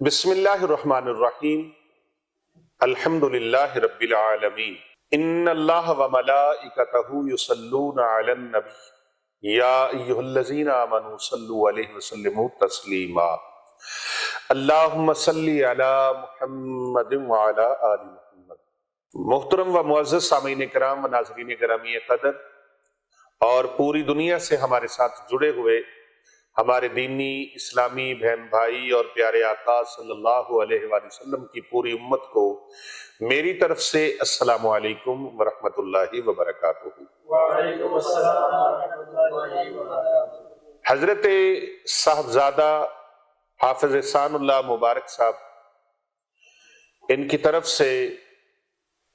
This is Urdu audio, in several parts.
بسم اللہ الرحمن الرحیم الحمدللہ رب العالمین ان اللہ وملائکتہ یصلون علی النبی یا ایہا الذین آمنوا صلوا علیہ وسلموا تسلیما اللہم صلی علی محمد وعلی آل محمد۔ محترم و معزز سامعین کرام و ناظرین گرامی قدر اور پوری دنیا سے ہمارے ساتھ جڑے ہوئے ہمارے دینی اسلامی بہن بھائی اور پیارے آقا صلی اللہ علیہ وآلہ وسلم کی پوری امت کو میری طرف سے السلام علیکم ورحمۃ اللہ وبرکاتہ۔ وعلیکم السلام ورحمۃ اللہ وبرکاتہ۔ حضرت صاحبزادہ حافظ احسان اللہ مبارک صاحب، ان کی طرف سے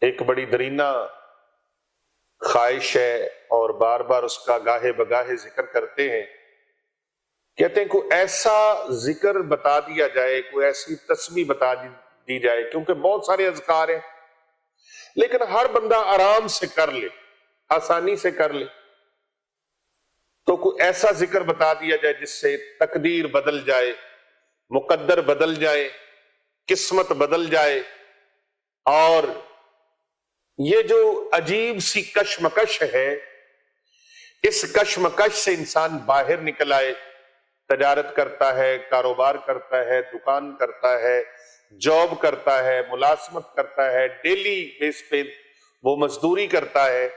ایک بڑی درینہ خواہش ہے اور بار بار اس کا گاہے بگاہے ذکر کرتے ہیں۔ کہتے ہیں کوئی ایسا ذکر بتا دیا جائے، کوئی ایسی تسبیح بتا دی جائے، کیونکہ بہت سارے اذکار ہیں لیکن ہر بندہ آرام سے کر لے، آسانی سے کر لے، تو کوئی ایسا ذکر بتا دیا جائے جس سے تقدیر بدل جائے، مقدر بدل جائے، قسمت بدل جائے، اور یہ جو عجیب سی کشمکش ہے، اس کشمکش سے انسان باہر نکل آئے۔ تجارت کرتا ہے، کاروبار کرتا ہے، دکان کرتا ہے، جاب کرتا ہے، ملازمت کرتا ہے، ڈیلی بیس پہ وہ مزدوری کرتا ہے،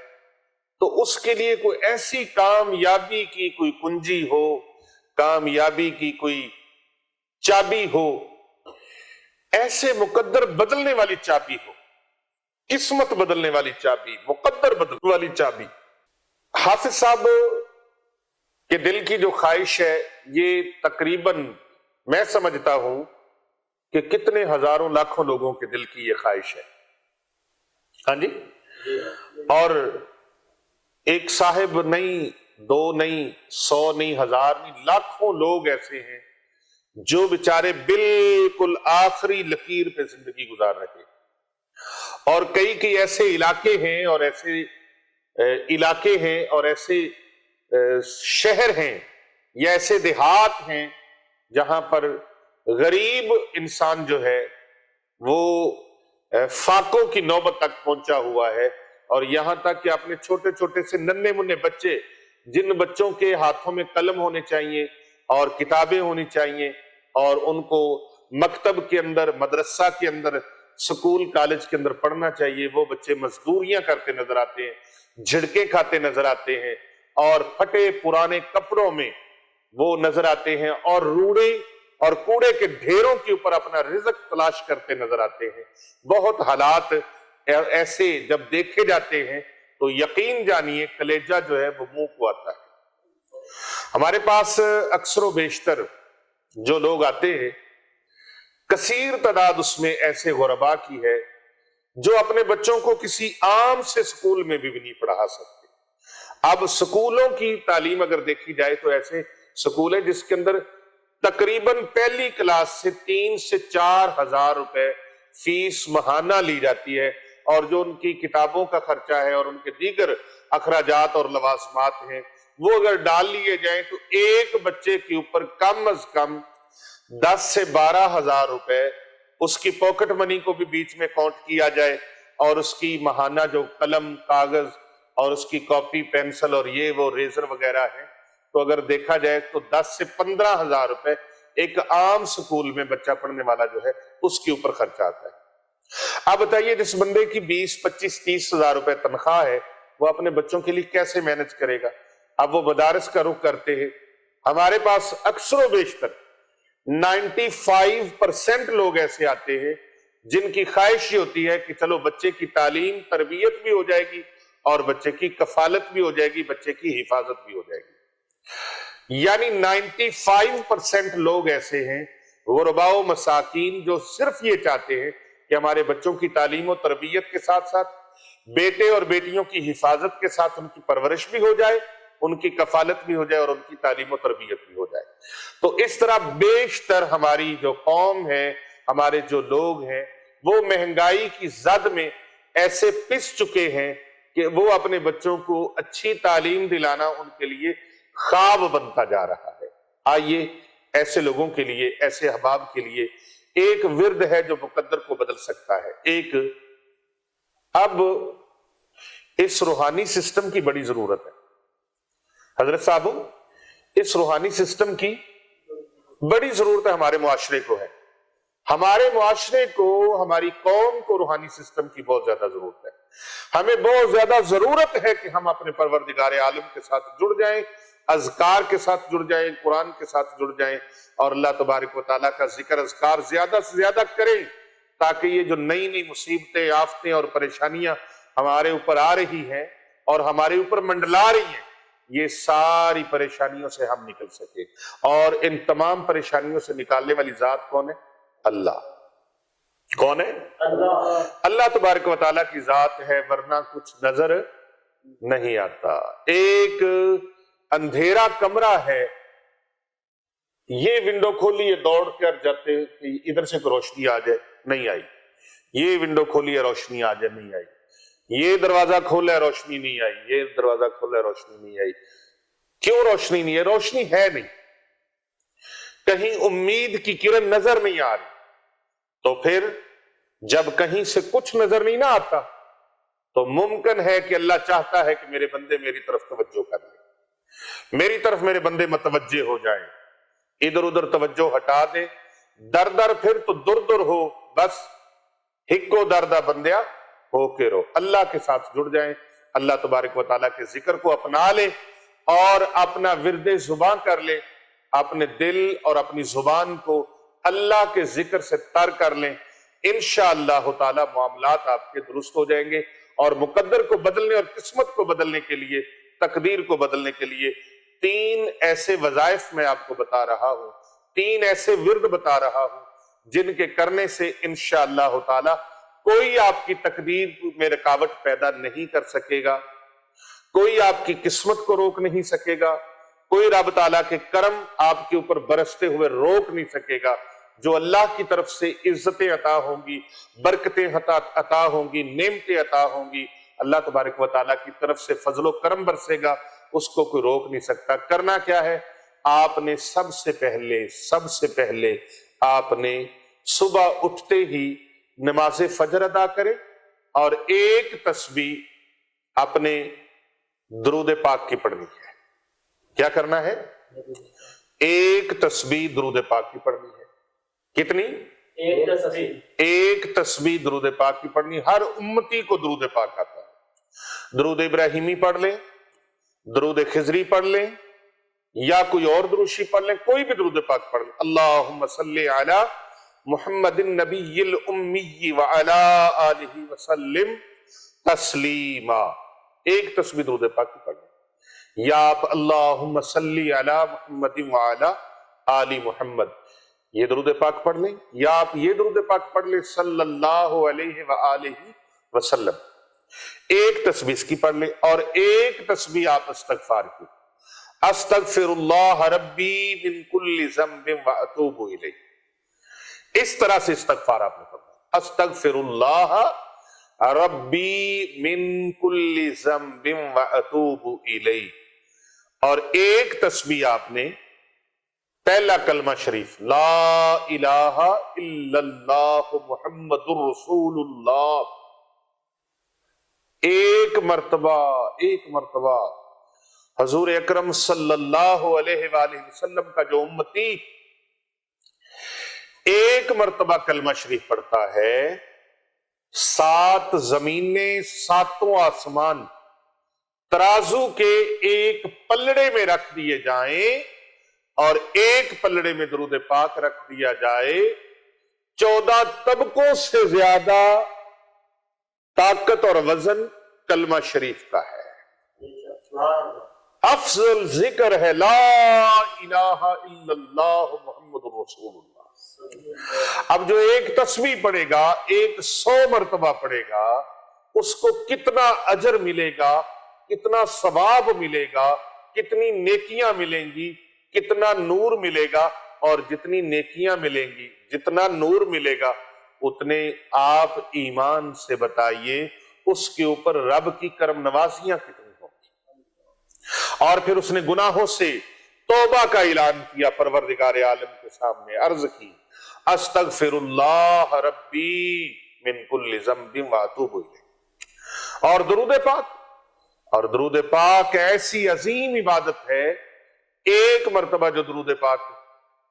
تو اس کے لیے کوئی ایسی کامیابی کی کوئی کنجی ہو، کامیابی کی کوئی چابی ہو، ایسے مقدر بدلنے والی چابی ہو، قسمت بدلنے والی چابی، مقدر بدلنے والی چابی۔ حافظ صاحب کہ دل کی جو خواہش ہے، یہ تقریباً میں سمجھتا ہوں کہ کتنے ہزاروں لاکھوں لوگوں کے دل کی یہ خواہش ہے، ہاں جی۔ اور ایک صاحب نہیں، دو نہیں، 100 نہیں، 1000 نہیں، لاکھوں لوگ ایسے ہیں جو بیچارے بالکل آخری لکیر پہ زندگی گزار رہے ہیں، اور کئی ایسے علاقے ہیں اور ایسے شہر ہیں یا ایسے دیہات ہیں جہاں پر غریب انسان جو ہے وہ فاقوں کی نوبت تک پہنچا ہوا ہے، اور یہاں تک کہ اپنے چھوٹے چھوٹے سے ننھے منھے بچے، جن بچوں کے ہاتھوں میں قلم ہونے چاہیے اور کتابیں ہونی چاہیے اور ان کو مکتب کے اندر، مدرسہ کے اندر، سکول کالج کے اندر پڑھنا چاہیے، وہ بچے مزدوریاں کرتے نظر آتے ہیں، جھڑکے کھاتے نظر آتے ہیں، اور پھٹے پرانے کپڑوں میں وہ نظر آتے ہیں، اور روڑے اور کوڑے کے ڈھیروں کے اوپر اپنا رزق تلاش کرتے نظر آتے ہیں۔ بہت حالات ایسے جب دیکھے جاتے ہیں تو یقین جانیے کلیجہ جو ہے وہ منہ کو آتا ہے۔ ہمارے پاس اکثر و بیشتر جو لوگ آتے ہیں، کثیر تعداد اس میں ایسے غربا کی ہے جو اپنے بچوں کو کسی عام سے سکول میں بھی نہیں پڑھا سکتے۔ اب سکولوں کی تعلیم اگر دیکھی جائے تو ایسے سکول ہیں جس کے اندر تقریباً پہلی کلاس سے 3 سے 4 ہزار روپے فیس ماہانہ لی جاتی ہے، اور جو ان کی کتابوں کا خرچہ ہے اور ان کے دیگر اخراجات اور لوازمات ہیں، وہ اگر ڈال لیے جائیں تو ایک بچے کے اوپر کم از کم 10 سے 12 ہزار روپے اس کی پاکٹ منی کو بھی بیچ میں کاؤنٹ کیا جائے، اور اس کی ماہانہ جو قلم، کاغذ اور اس کی کاپی، پینسل اور یہ وہ ریزر وغیرہ ہے، تو اگر دیکھا جائے تو 10 سے 15 ہزار روپے ایک عام سکول میں بچہ پڑھنے والا جو ہے اس کے اوپر خرچ آتا ہے۔ اب بتائیے جس بندے کی 20، 25، 30 ہزار روپے تنخواہ ہے، وہ اپنے بچوں کے لیے کیسے مینج کرے گا؟ اب وہ مدارس کا رخ کرتے ہیں۔ ہمارے پاس اکثر و بیشتر 95% لوگ ایسے آتے ہیں جن کی خواہش یہ ہوتی ہے کہ چلو بچے کی تعلیم، تربیت بھی ہو جائے گی اور بچے کی کفالت بھی ہو جائے گی، بچے کی حفاظت بھی ہو جائے گی۔ یعنی 95% لوگ ایسے ہیں غرباء و مساکین جو صرف یہ چاہتے ہیں کہ ہمارے بچوں کی تعلیم و تربیت کے ساتھ ساتھ بیٹے اور بیٹیوں کی حفاظت کے ساتھ ان کی پرورش بھی ہو جائے، ان کی کفالت بھی ہو جائے اور ان کی تعلیم و تربیت بھی ہو جائے۔ تو اس طرح بیشتر ہماری جو قوم ہے، ہمارے جو لوگ ہیں، وہ مہنگائی کی زد میں ایسے پس چکے ہیں کہ وہ اپنے بچوں کو اچھی تعلیم دلانا ان کے لیے خواب بنتا جا رہا ہے۔ آئیے ایسے لوگوں کے لیے، ایسے احباب کے لیے ایک ورد ہے جو مقدر کو بدل سکتا ہے. ایک اب اس روحانی سسٹم کی بڑی ضرورت ہے حضرت صاحب، اس روحانی سسٹم کی بڑی ضرورت ہے. ہمارے معاشرے کو ہے، ہمارے معاشرے کو، ہماری قوم کو روحانی سسٹم کی بہت زیادہ ضرورت ہے. ہمیں بہت زیادہ ضرورت ہے کہ ہم اپنے پروردگار عالم کے ساتھ جڑ جائیں، اذکار کے ساتھ جڑ جائیں، قرآن کے ساتھ جڑ جائیں، اور اللہ تبارک و تعالیٰ کا ذکر اذکار زیادہ سے زیادہ کریں، تاکہ یہ جو نئی نئی مصیبتیں، آفتیں اور پریشانیاں ہمارے اوپر آ رہی ہیں اور ہمارے اوپر منڈلا رہی ہیں، یہ ساری پریشانیوں سے ہم نکل سکے. اور ان تمام پریشانیوں سے نکالنے والی ذات کون ہے؟ اللہ. کون ہے؟ اللہ تبارک و تعالیٰ کی ذات ہے، ورنہ کچھ نظر نہیں آتا. ایک اندھیرا کمرہ ہے، یہ ونڈو کھولی ہے، دوڑ کر جاتے ادھر سے روشنی آ جائے، نہیں آئی. یہ ونڈو کھولی ہے، روشنی آ جائے، نہیں آئی. یہ دروازہ کھولا ہے، روشنی نہیں آئی. یہ دروازہ کھولا ہے، روشنی نہیں آئی. کیوں روشنی نہیں ہے؟ روشنی ہے نہیں، کہیں امید کی کرن نظر نہیں آ رہی. تو پھر جب کہیں سے کچھ نظر نہیں نہ آتا تو ممکن ہے کہ اللہ چاہتا ہے کہ میرے بندے میری طرف توجہ کر لیں، میری طرف میرے بندے متوجہ ہو جائیں، ادھر ادھر توجہ ہٹا دیں. در در پھر تو در در ہو، بس ہکو دردہ بندیا ہو کے رو. اللہ کے ساتھ جڑ جائیں، اللہ تبارک و تعالیٰ کے ذکر کو اپنا لیں اور اپنا ورد زبان کر لیں. اپنے دل اور اپنی زبان کو اللہ کے ذکر سے تر کر لیں. انشاءاللہ تعالیٰ معاملات آپ کے درست ہو جائیں گے. اور مقدر کو بدلنے اور قسمت کو بدلنے کے لیے، تقدیر کو بدلنے کے لیے 3 ایسے وظائف میں آپ کو بتا رہا ہوں، 3 ایسے ورد بتا رہا ہوں جن کے کرنے سے انشاءاللہ تعالیٰ کوئی آپ کی تقدیر میں رکاوٹ پیدا نہیں کر سکے گا، کوئی آپ کی قسمت کو روک نہیں سکے گا، کوئی رب تعالیٰ کے کرم آپ کے اوپر برستے ہوئے روک نہیں سکے گا. جو اللہ کی طرف سے عزتیں عطا ہوں گی، برکتیں عطا ہوں گی، نعمتیں عطا ہوں گی، اللہ تبارک و تعالیٰ کی طرف سے فضل و کرم برسے گا، اس کو کوئی روک نہیں سکتا. کرنا کیا ہے؟ آپ نے سب سے پہلے آپ نے صبح اٹھتے ہی نماز فجر ادا کرے اور ایک تسبیح اپنے درود پاک کی پڑھنی ہے. کیا کرنا ہے؟ ایک تسبیح درود پاک کی پڑھنی ہے. کتنی؟ ایک تسبیح درود پاک کی پڑھنی. ہر امتی کو درود پاک آتا ہے. درود ابراہیمی پڑھ لیں، درود خضری پڑھ لیں، یا کوئی اور دروشی پڑھ لیں، کوئی بھی درود پاک پڑھ لیں. اللہم صلی علی محمد النبی الامی وعلی آلہ وسلم تسلیما. ایک تسبیح درود پاک کی پڑھ لیں. یا آپ اللہم صلی علی محمد وعلی آل محمد، یہ درود پاک پڑھ لیں. یا آپ یہ درود پاک پڑھ لیں صلی اللہ علیہ وآلہ وسلم. ایک تسبیح اس کی پڑھ لیں اور ایک تسبیح آپ استغفار کی. استغفر اللہ ربی من کل ذنب واتوب الیہ. اس طرح سے استغفار آپ نے پڑھنا. استغفر اللہ ربی من کل ذنب واتوب الیہ. اور ایک تسبیح آپ نے پہلا کلمہ شریف لا الہ الا اللہ محمد الرسول اللہ، ایک مرتبہ حضور اکرم صلی اللہ علیہ وآلہ وسلم کا جو امتی ایک مرتبہ کلمہ شریف پڑھتا ہے، 7 زمینیں 7 آسمان ترازو کے ایک پلڑے میں رکھ دیے جائیں اور ایک پلڑے میں درود پاک رکھ دیا جائے. 14 طبقوں سے زیادہ طاقت اور وزن کلمہ شریف کا ہے. افضل ذکر ہے لا الہ الا اللہ محمد رسول اللہ. اب جو ایک تسبیح پڑھے گا، ایک 100 مرتبہ پڑھے گا، اس کو کتنا اجر ملے گا، کتنا ثواب ملے گا، کتنی نیکیاں ملیں گی، کتنا نور ملے گا. اور جتنی نیکیاں ملیں گی، جتنا نور ملے گا، اتنے آپ ایمان سے بتائیے اس کے اوپر رب کی کرم نوازیاں کتنی ہوں گی. اور پھر اس نے گناہوں سے توبہ کا اعلان کیا، پروردگار عالم کے سامنے عرض کی استغفراللہ ربی من کل ذنب واتوب الیہ۔ اور درود پاک ایسی عظیم عبادت ہے، ایک مرتبہ جو درود پاک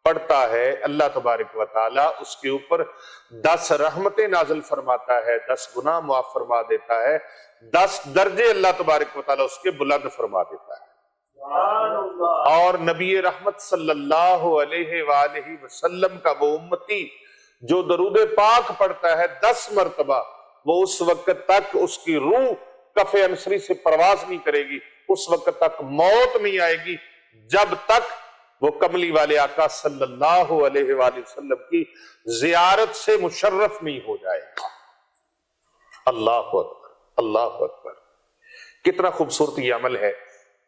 پڑھتا ہے اللہ تبارک و تعالی اس کے اوپر 10 رحمتیں نازل فرماتا ہے، 10 گناہ معاف فرما دیتا ہے، 10 درجے اللہ تبارک و تعالی اس کے بلند فرما دیتا ہے۔ سبحان اللہ۔ اور نبی رحمت صلی اللہ علیہ وآلہ وسلم کا وہ امتی جو درود پاک پڑھتا ہے 10 مرتبہ، وہ اس وقت تک اس کی روح کف انصری سے پرواز نہیں کرے گی، اس وقت تک موت نہیں آئے گی جب تک وہ کملی والے آقا صلی اللہ علیہ وآلہ وسلم کی زیارت سے مشرف نہیں ہو جائے گا۔ اللہ اکبر، اللہ اکبر، کتنا خوبصورت یہ عمل ہے۔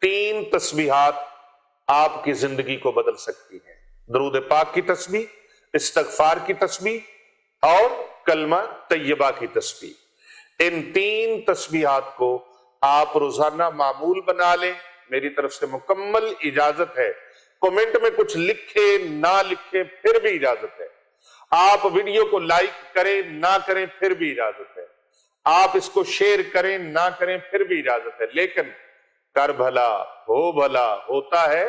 3 تسبیحات آپ کی زندگی کو بدل سکتی ہیں، درود پاک کی تسبیح، استغفار کی تسبیح اور کلمہ طیبہ کی تسبیح۔ ان 3 تسبیحات کو آپ روزانہ معمول بنا لیں، میری طرف سے مکمل اجازت ہے، کومنٹ میں کچھ لکھے نہ لکھے پھر بھی اجازت ہے، آپ ویڈیو کو لائک کریں نہ کریں پھر بھی اجازت ہے، آپ اس کو شیئر کریں نہ کریں پھر بھی اجازت ہے، لیکن کر بھلا ہو بھلا ہوتا ہے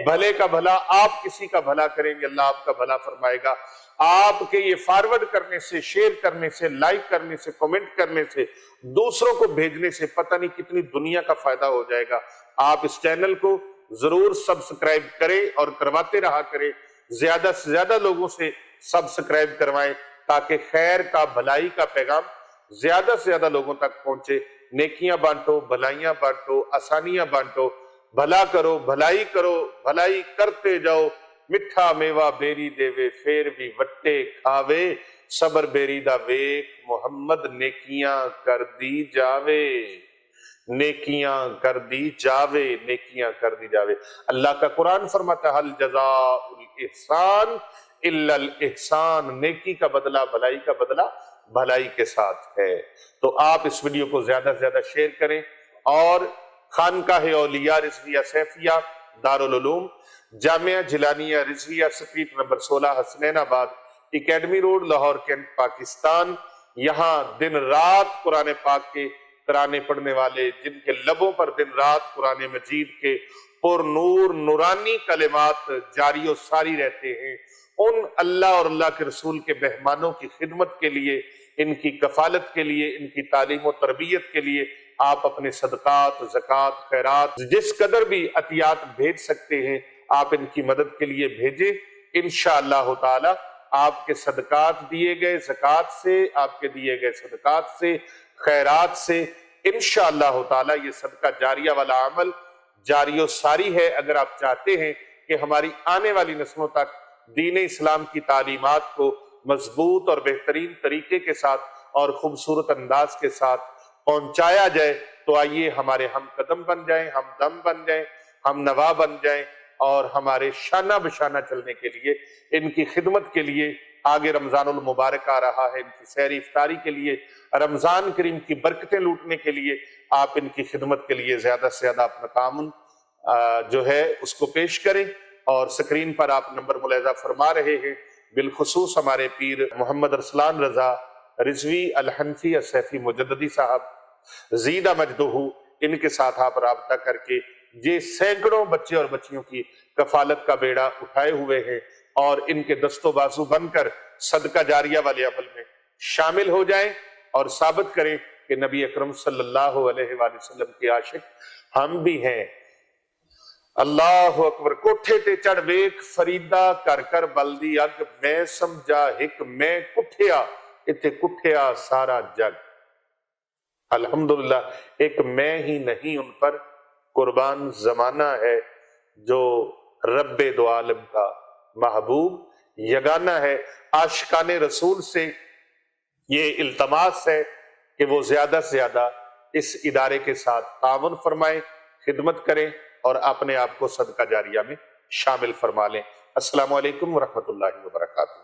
بھلے کا بھلا، آپ کسی کا بھلا کریں گے اللہ آپ کا بھلا فرمائے گا۔ آپ کے یہ فارورڈ کرنے سے، شیئر کرنے سے، لائک کرنے سے، کومنٹ کرنے سے، دوسروں کو بھیجنے سے پتہ نہیں کتنی دنیا کا فائدہ ہو جائے گا۔ آپ اس چینل کو ضرور سبسکرائب کریں اور کرواتے رہا کریں، زیادہ سے زیادہ لوگوں سے سبسکرائب کروائیں تاکہ خیر کا، بھلائی کا پیغام زیادہ سے زیادہ لوگوں تک پہنچے۔ نیکیاں بانٹو، بھلائیاں بانٹو، آسانیاں بانٹو، بھلا کرو، بھلائی کرو، بھلائی کرتے جاؤ، مٹھا میوہ بیری دیوے پھر بھی وٹے کھاوے، صبر بیری دا ویک محمد نیکیاں کر دی جاوے، نیکیاں کر دی جاوے، نیکیاں کر دی جاوے۔ اللہ کا قرآن فرماتا ہے حل جزاء الاحسان الا الاحسان، نیکی کا بدلہ، بھلائی کا بدلہ بھلائی کے ساتھ ہے۔ تو آپ اس ویڈیو کو زیادہ سے زیادہ شیئر کریں اور خانقاہ اولیاء Rizvia Saifia Darul Uloom Jamia Jilania Rizvia street number 16 Hasnainabad academy road Lahore cantt Pakistan, یہاں دن رات قرآن پاک کے ترانے پڑھنے والے، جن کے لبوں پر دن رات قرآن مجید کے پر نور نورانی کلمات جاری و ساری رہتے ہیں، ان اللہ اور اللہ کے رسول کے مہمانوں کی خدمت کے لیے، ان کی کفالت کے لیے، ان کی تعلیم و تربیت کے لیے آپ اپنے صدقات، زکوٰۃ، خیرات، جس قدر بھی عطیات بھیج سکتے ہیں آپ ان کی مدد کے لیے بھیجیں۔ انشاءاللہ تعالی آپ کے صدقات دیے گئے زکوٰۃ سے، آپ کے دیے گئے صدقات سے، خیرات سے انشاءاللہ تعالی یہ صدقہ جاریہ والا عمل جاری و ساری ہے۔ اگر آپ چاہتے ہیں کہ ہماری آنے والی نسلوں تک دین اسلام کی تعلیمات کو مضبوط اور بہترین طریقے کے ساتھ اور خوبصورت انداز کے ساتھ پہنچایا جائے، تو آئیے ہمارے ہم قدم بن جائیں، ہم دم بن جائیں، ہم نوا بن جائیں، اور ہمارے شانہ بشانہ چلنے کے لیے، ان کی خدمت کے لیے، آگے رمضان المبارک آ رہا ہے، ان کی سحری افطاری کے لیے، رمضان کریم کی برکتیں لوٹنے کے لیے آپ ان کی خدمت کے لیے زیادہ سے زیادہ اپنا تعاون جو ہے اس کو پیش کریں۔ اور سکرین پر آپ نمبر ملاحظہ فرما رہے ہیں، بالخصوص ہمارے پیر محمد ارسلان رضا رضوی الحنفی السیفی مجددی صاحب زیدہ مجدہ، ان کے ساتھ آپ رابطہ کر کے یہ سینکڑوں بچے اور بچیوں کی کفالت کا بیڑا اٹھائے ہوئے ہیں، اور ان کے دست و بازو بن کر صدقہ جاریہ والے عمل میں شامل ہو جائیں اور ثابت کریں کہ نبی اکرم صلی اللہ علیہ وآلہ وسلم کے عاشق ہم بھی ہیں۔ اللہ اکبر۔ کوٹھے تے چڑھ ویک فریدہ کر کر بلدی اگ، میں سمجھا ہک میں کٹھیا اتھے کٹھیا سارا جگ۔ الحمدللہ ایک میں ہی نہیں ان پر قربان زمانہ ہے، جو رب دو عالم کا محبوب یگانہ ہے۔ عاشقان رسول سے یہ التماس ہے کہ وہ زیادہ سے زیادہ اس ادارے کے ساتھ تعاون فرمائیں، خدمت کریں اور اپنے آپ کو صدقہ جاریہ میں شامل فرما لیں۔ السلام علیکم ورحمۃ اللہ وبرکاتہ۔